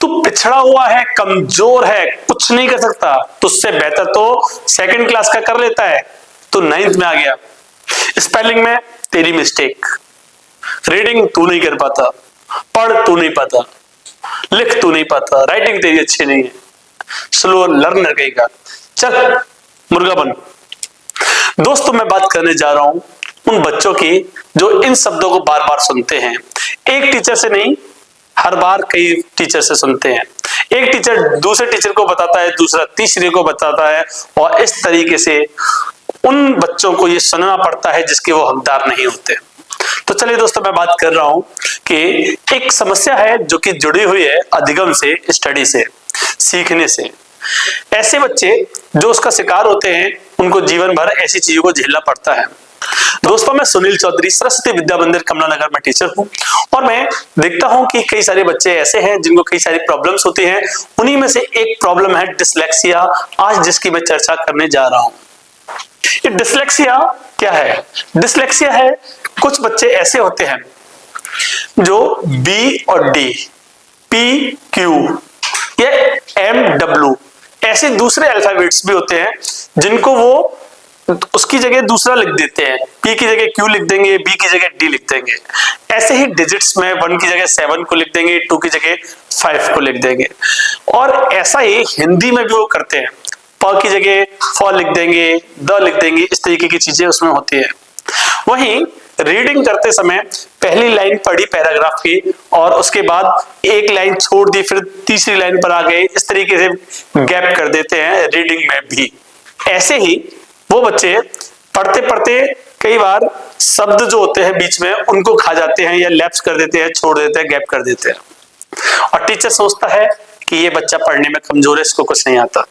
तू पिछड़ा हुआ है, कमजोर है, कुछ नहीं कर सकता, तुझसे बेहतर तो सेकंड क्लास का कर लेता है, तू 9th में आ गया। स्पेलिंग में तेरी मिस्टेक, रीडिंग तू नहीं कर पाता, पढ़ तू नहीं पाता, लिख तू नहीं पाता, राइटिंग तेरी अच्छी नहीं है, स्लो लर्नर कहेगा, चल मुर्गा बन। दोस्तों मैं बात करने जा रहा हूं उन बच्चों की जो इन शब्दों को बार बार सुनते हैं, एक टीचर से नहीं, हर बार कई टीचर से सुनते हैं। एक टीचर दूसरे टीचर को बताता है, दूसरा तीसरे को बताता है, और इस तरीके से उन बच्चों को ये सुनना पड़ता है जिसके वो हकदार नहीं होते। तो चलिए दोस्तों मैं बात कर रहा हूं कि एक समस्या है जो कि जुड़ी हुई है अधिगम से, स्टडी से, सीखने से। ऐसे बच्चे जो उसका शिकार होते हैं उनको जीवन भर ऐसी चीजों को झेलना पड़ता है। दोस्तों मैं सुनील चौधरी, सरस्वती विद्या मंदिर कमला नगर में टीचर हूं, और मैं देखता हूं कि कई सारे बच्चे ऐसे हैं जिनको कई सारी प्रॉब्लम्स होती हैं। उन्हीं में से एक प्रॉब्लम है डिसलेक्सिया, आज जिसकी मैं चर्चा करने जा रहा हूं। ये डिसलेक्सिया क्या है? डिसलेक्सिया है, कुछ बच्चे ऐसे होते हैं जो बी और डी, पी क्यू या एम डब्ल्यू ऐसे दूसरे अल्फाबेट्स भी होते हैं जिनको वो उसकी जगह दूसरा लिख देते हैं, पी की जगह क्यू लिख देंगे, बी की जगह डी लिख देंगे। ऐसे ही डिजिट्स में 1 की जगह 7 को लिख देंगे, 2 की जगह 5 को लिख देंगे, और ऐसा ही हिंदी में भी वो करते हैं, प की जगह फ लिख देंगे, द लिख देंगे, इस तरीके की चीजें उसमें होती है। वहीं रीडिंग करते समय पहली लाइन पढ़ी पैराग्राफ की और उसके बाद एक लाइन छोड़ दी, फिर तीसरी लाइन पर आ गए, इस तरीके से गैप कर देते हैं रीडिंग में भी। ऐसे ही वो बच्चे पढ़ते पढ़ते कई बार शब्द जो होते हैं बीच में उनको खा जाते हैं, या लैप्स कर देते हैं, छोड़ देते हैं, गैप कर देते हैं, और टीचर सोचता है कि ये बच्चा पढ़ने में कमजोर है, इसको कुछ नहीं आता।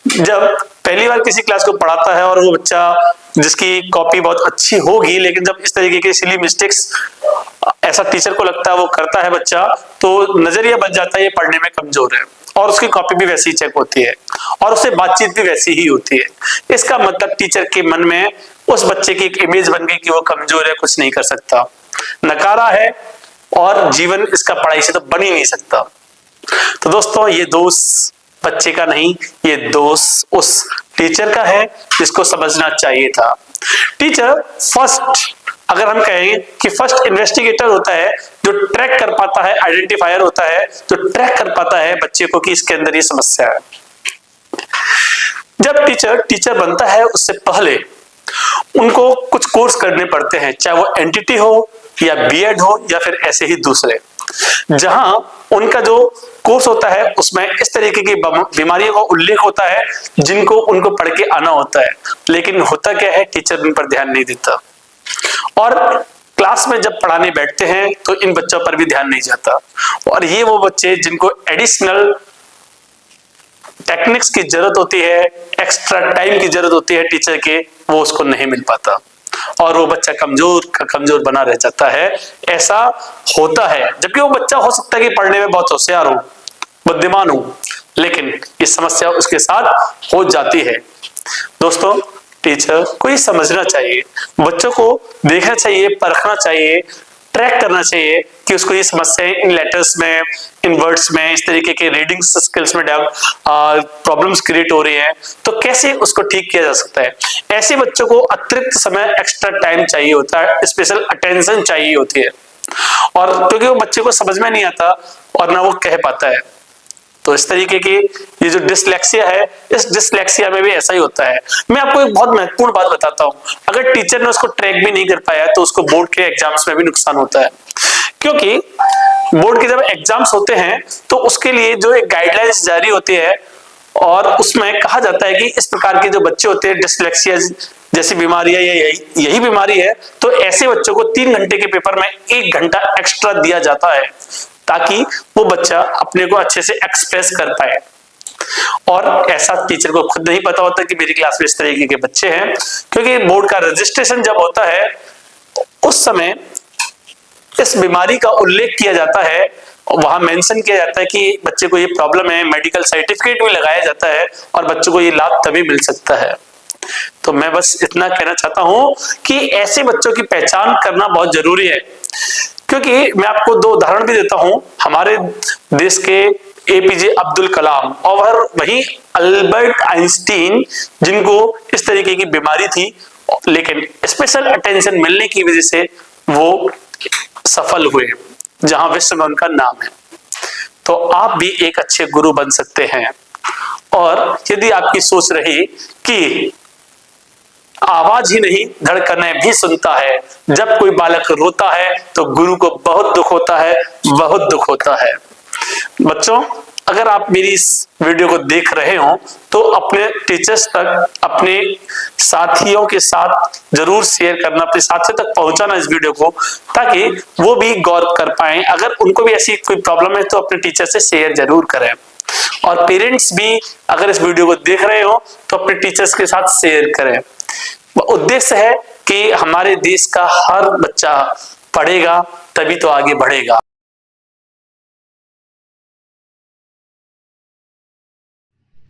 जब पहली बार किसी क्लास को पढ़ाता है और वो बच्चा जिसकी कॉपी बहुत अच्छी होगी, लेकिन जब इस तरीके के सिली मिस्टेक्स ऐसा टीचर को लगता है वो करता है बच्चा, तो नजरिया बन जाता है ये पढ़ने में कमजोर है, और उसकी कॉपी भी वैसी ही चेक होती है और उससे बातचीत भी वैसी ही होती है। इसका मतलब टीचर के मन में उस बच्चे की एक इमेज बन गई कि वो कमजोर है, कुछ नहीं कर सकता, नकारा है, और जीवन इसका पढ़ाई से तो बन ही नहीं सकता। तो दोस्तों ये दोष बच्चे का नहीं, ये दोष उस टीचर का है जिसको समझना चाहिए था। टीचर फर्स्ट, अगर हम कहें कि फर्स्ट इन्वेस्टिगेटर होता है, जो ट्रैक कर पाता है, आइडेंटिफायर होता है, जो ट्रैक कर पाता है बच्चे को कि इसके अंदर ये समस्या है। जब टीचर बनता है उससे पहले उनको कुछ कोर्स करने पड़ते हैं, चाहे वो एनटीटी हो या बीएड हो या फिर ऐसे ही दूसरे, जहां उनका जो कोर्स होता है उसमें इस तरीके की बीमारियों का उल्लेख होता है जिनको उनको पढ़ के आना होता है। लेकिन होता क्या है, टीचर इन पर ध्यान नहीं देता, और क्लास में जब पढ़ाने बैठते हैं तो इन बच्चों पर भी ध्यान नहीं जाता, और ये वो बच्चे जिनको एडिशनल टेक्निक्स की जरूरत होती है, एक्स्ट्रा टाइम की जरूरत होती है टीचर के, वो उसको नहीं मिल पाता, और वो बच्चा कमजोर का कमजोर बना रह जाता है। ऐसा होता है, जबकि वो बच्चा हो सकता है कि पढ़ने में बहुत होशियार हो, बुद्धिमान हो, लेकिन ये समस्या उसके साथ हो जाती है। दोस्तों टीचर को ये समझना चाहिए, बच्चों को देखना चाहिए, परखना चाहिए, ट्रैक करना चाहिए कि उसको ये समस्याएं इन लेटर्स में, इन वर्ड्स में, इस तरीके के रीडिंग स्किल्स में प्रॉब्लम्स क्रिएट हो रही हैं, तो कैसे उसको ठीक किया जा सकता है। ऐसे बच्चों को अतिरिक्त समय, एक्स्ट्रा टाइम चाहिए होता है, स्पेशल अटेंशन चाहिए होती है, और क्योंकि वो बच्चे को समझ में नहीं आता और ना वो कह पाता है। तो इस तरीके की ये जो डिसलेक्सिया है, इस डिसलेक्सिया में भी ऐसा ही होता है। मैं आपको एक बहुत महत्वपूर्ण बात बताता हूं, अगर टीचर ने उसको ट्रैक भी नहीं कर पाया तो उसको बोर्ड के एग्जाम्स में भी नुकसान होता है, क्योंकि बोर्ड के जब एग्जाम्स होते हैं तो उसके लिए जो एक गाइडलाइंस जारी होती है, और उसमें कहा जाता है कि इस प्रकार के जो बच्चे होते हैं, डिसलेक्सिया जैसी बीमारी है, यही बीमारी है, तो ऐसे बच्चों को 3 घंटे के पेपर में 1 घंटा एक्स्ट्रा दिया जाता है, ताकि वो बच्चा अपने को अच्छे से एक्सप्रेस कर पाए। और ऐसा टीचर को खुद नहीं पता होता कि मेरी क्लास में इस तरीके के बच्चे हैं, क्योंकि बोर्ड का रजिस्ट्रेशन जब होता है उस समय इस बीमारी का उल्लेख किया जाता है, वहां मेंशन किया जाता है कि बच्चे को ये प्रॉब्लम है, मेडिकल सर्टिफिकेट भी लगाया जाता है, और बच्चों को ये लाभ तभी मिल सकता है। तो मैं बस इतना कहना चाहता हूं कि ऐसे बच्चों की पहचान करना बहुत जरूरी है। क्योंकि मैं आपको दो उदाहरण भी देता हूं, हमारे देश के एपीजे अब्दुल कलाम और वहीं अल्बर्ट आइंस्टीन, जिनको इस तरीके की बीमारी थी, लेकिन स्पेशल अटेंशन मिलने की वजह से वो सफल हुए, जहां विश्व में उनका नाम है। तो आप भी एक अच्छे गुरु बन सकते हैं। और यदि आपकी सोच रही कि आवाज ही नहीं धड़कनें भी सुनता है, जब कोई बालक रोता है तो गुरु को बहुत दुख होता है, बहुत दुख होता है। बच्चों, अगर आप मेरी इस वीडियो को देख रहे हो तो अपने टीचर्स तक, अपने साथियों के साथ जरूर शेयर करना, अपने साथियों तक पहुंचाना इस वीडियो को, ताकि वो भी गौर कर पाए। अगर उनको भी ऐसी कोई प्रॉब्लम है तो अपने टीचर से शेयर जरूर करें। और पेरेंट्स भी अगर इस वीडियो को देख रहे हो तो अपने टीचर्स के साथ शेयर करें। उद्देश्य है कि हमारे देश का हर बच्चा पढ़ेगा तभी तो आगे बढ़ेगा।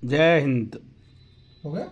जय हिंद। हो गया?